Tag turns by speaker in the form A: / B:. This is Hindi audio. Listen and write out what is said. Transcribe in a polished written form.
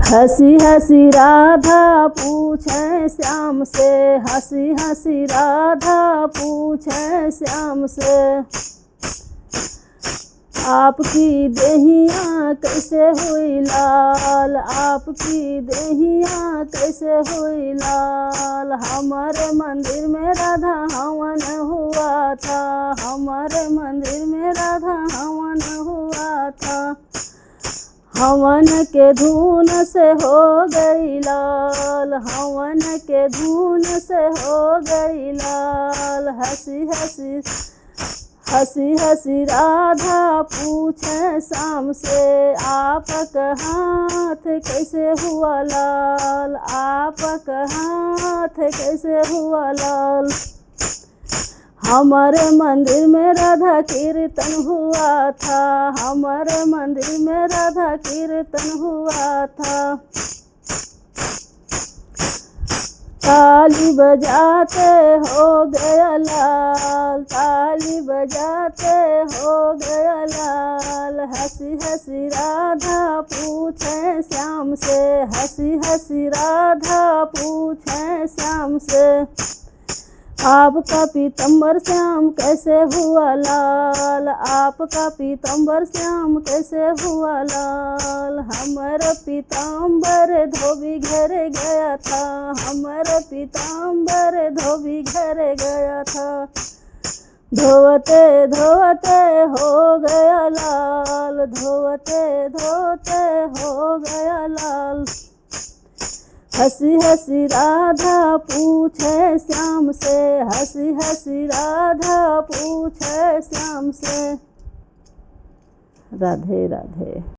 A: हंसी हंसी राधा पूछे श्याम से, हंसी हंसी राधा पूछे श्याम से, आपकी देहिया कैसे हुई लाल, आपकी देहिया कैसे हुई लाल। हमारे मंदिर में राधा हवन हुआ था, हमारे मंदिर में राधा हवन हुआ था। हवन के धुन से हो गई लाल, हवन के धुन से हो गई लाल। हंसी हंसी हंसी हंसी राधा पूछे श्याम से, आपका हाथ कैसे हुआ लाल, आपका हाथ कैसे हुआ लाल। हमारे मंदिर में राधा कीर्तन हुआ था, हमारे मंदिर में राधा कीर्तन हुआ था। ताली बजाते हो गया लाल, ताली बजाते हो गया लाल। हंसी हंसी राधा पूछे श्याम से, हंसी हंसी राधा पूछे श्याम से, आपका पीतम्बर श्याम कैसे हुआ लाल, आपका पीतम्बर श्याम कैसे हुआ लाल। हमारा पीताम्बर धोबी घर गया था, हमारा पीताम्बर धोबी घर गया था। धोते धोते हो गया लाल, धोते धोते हो गया लाल। हंसी हंसी राधा पूछे श्याम से, हंसी हंसी राधा पूछे श्याम से। राधे राधे।